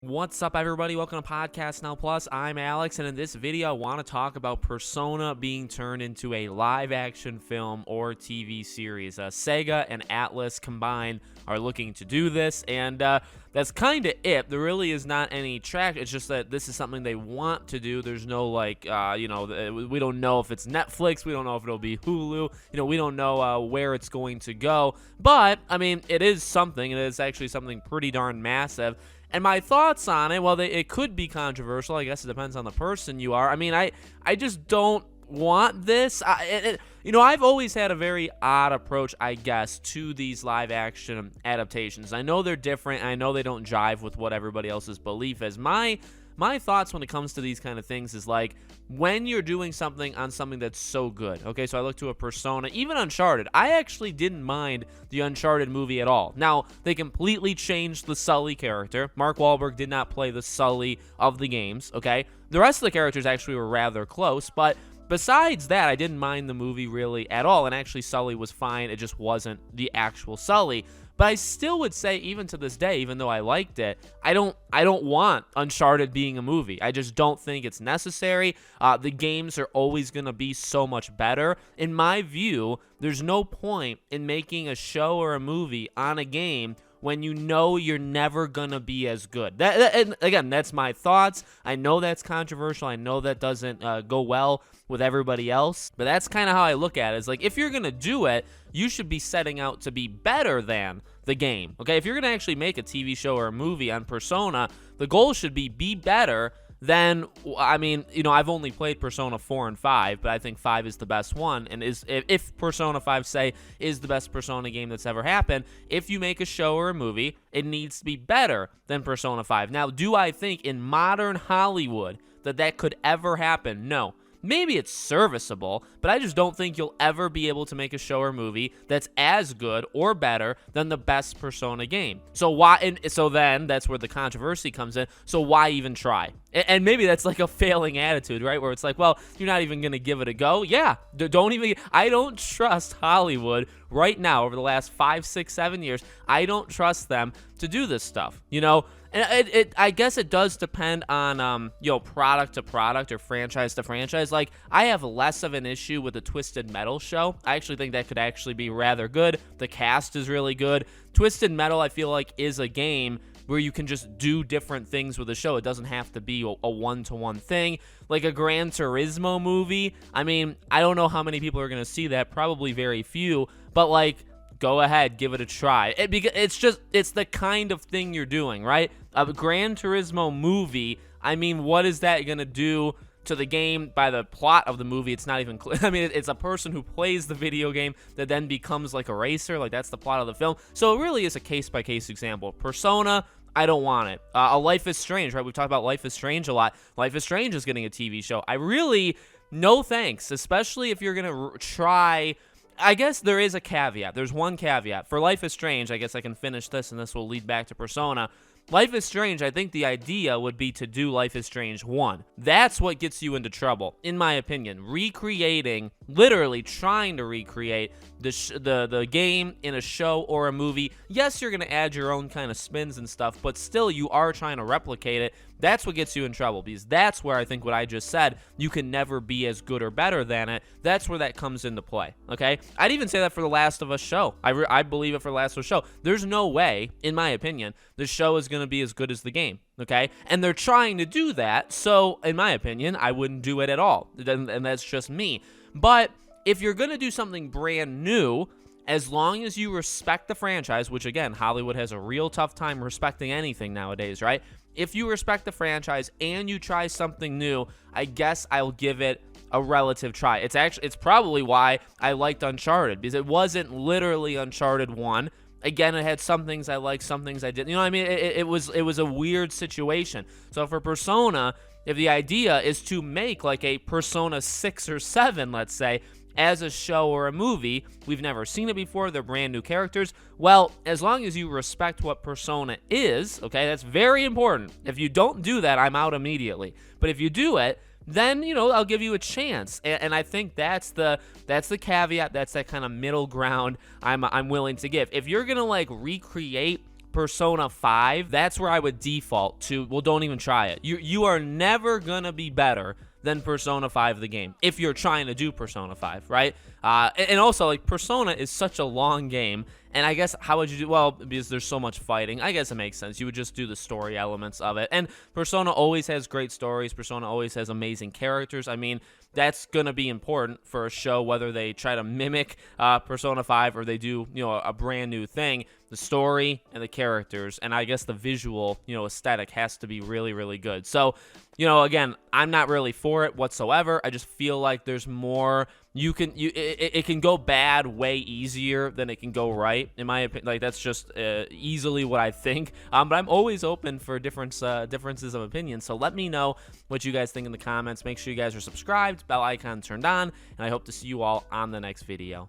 What's up, everybody? Welcome to Podcast Now Plus. I'm Alex, and in this video, I want to talk about Persona being turned into a live-action film or TV series. Sega and Atlus combined are looking to do this, and that's kind of it. There really is not any track. It's just that this is something they want to do. There's no, we don't know if it's Netflix. We don't know if it'll be Hulu. We don't know where it's going to go. But, I mean, it is something. It is actually something pretty darn massive. And my thoughts on it, well, it could be controversial. I guess it depends on the person you are. I mean, I just don't want this. I've always had a very odd approach, I guess, to these live-action adaptations. I know they're different. I know they don't jive with what everybody else's belief is. My thoughts when it comes to these kind of things is like when you're doing something on something that's so good. Okay, so I look to a Persona, even Uncharted. I actually didn't mind the Uncharted movie at all. Now, they completely changed the Sully character. Mark Wahlberg did not play the Sully of the games, okay? The rest of the characters actually were rather close, but besides that, I didn't mind the movie really at all, and actually Sully was fine. It just wasn't the actual Sully. But I still would say, even to this day, even though I liked it, I don't want Uncharted being a movie. I just don't think it's necessary. The games are always going to be so much better. In my view, there's no point in making a show or a movie on a game when you know you're never going to be as good. And again, that's my thoughts. I know that's controversial. I know that doesn't go well with everybody else, but that's kind of how I look at it. It's like, if you're going to do it, you should be setting out to be better than the game, okay? If you're going to actually make a TV show or a movie on Persona, the goal should be better than, I mean, I've only played Persona 4 and 5, but I think 5 is the best one, and if Persona 5, say, is the best Persona game that's ever happened, if you make a show or a movie, it needs to be better than Persona 5. Now, do I think in modern Hollywood that could ever happen? No. Maybe it's serviceable, but I just don't think you'll ever be able to make a show or movie that's as good or better than the best Persona game. So then that's where the controversy comes in. So why even try? And maybe that's like a failing attitude, right? Where it's like, well, you're not even going to give it a go. Yeah, I don't trust Hollywood right now over the last 5, 6, 7 years. I don't trust them to do this stuff, And I guess it does depend on, product to product or franchise to franchise. Like, I have less of an issue with the Twisted Metal show. I actually think that could actually be rather good. The cast is really good. Twisted Metal, I feel like, is a game where you can just do different things with the show. It doesn't have to be a one-to-one thing. Like a Gran Turismo movie, I mean, I don't know how many people are going to see that. Probably very few. But, like, go ahead, give it a try. It's the kind of thing you're doing, right? A Gran Turismo movie, I mean, what is that going to do to the game? By the plot of the movie, it's not even clear. I mean, it's a person who plays the video game that then becomes like a racer. Like, that's the plot of the film. So it really is a case-by-case example. Persona, I don't want it. A Life is Strange, right? We've talked about Life is Strange a lot. Life is Strange is getting a TV show. No thanks, especially if you're going to try. I guess there is a caveat. There's one caveat. For Life is Strange, I guess I can finish this, and this will lead back to Persona. Life is Strange, I think the idea would be to do Life is Strange 1. That's what gets you into trouble, in my opinion. Literally trying to recreate the game in a show or a movie. Yes, you're going to add your own kind of spins and stuff, but still you are trying to replicate it. That's what gets you in trouble, because that's where I think what I just said, you can never be as good or better than it. That's where that comes into play, okay? I'd even say that for The Last of Us show. I believe it for The Last of Us show. There's no way, in my opinion, the show is going to be as good as the game, okay? And they're trying to do that, so in my opinion, I wouldn't do it at all, and that's just me. But if you're going to do something brand new, as long as you respect the franchise, which again, Hollywood has a real tough time respecting anything nowadays, right? If you respect the franchise and you try something new, I guess I'll give it a relative try. It's probably why I liked Uncharted, because it wasn't literally Uncharted 1. Again, it had some things I liked, some things I didn't. You know what I mean? It was a weird situation. So for Persona, if the idea is to make like a Persona 6 or 7, let's say, as a show or a movie, we've never seen it before, they're brand new characters, well, as long as you respect what Persona is, okay, that's very important. If you don't do that, I'm out immediately. But if you do it, then, I'll give you a chance. And I think that's the caveat, that's that kind of middle ground I'm willing to give. If you're going to, recreate Persona 5, that's where I would default to, well, don't even try it. You are never gonna be better than Persona 5 the game if you're trying to do Persona 5, right? And also, like, Persona is such a long game, and I guess how would you do? Well, because there's so much fighting, I guess it makes sense. You would just do the story elements of it. And Persona always has great stories. Persona always has amazing characters. I mean, that's going to be important for a show, whether they try to mimic Persona 5 or they do, a brand new thing. The story and the characters, and I guess the visual, aesthetic has to be really, really good. So, again, I'm not really for it whatsoever. I just feel like there's more. It can go bad way easier than it can go right, in my opinion. Like, that's just easily what I think. But I'm always open for differences of opinion. So let me know what you guys think in the comments. Make sure you guys are subscribed, bell icon turned on, and I hope to see you all on the next video.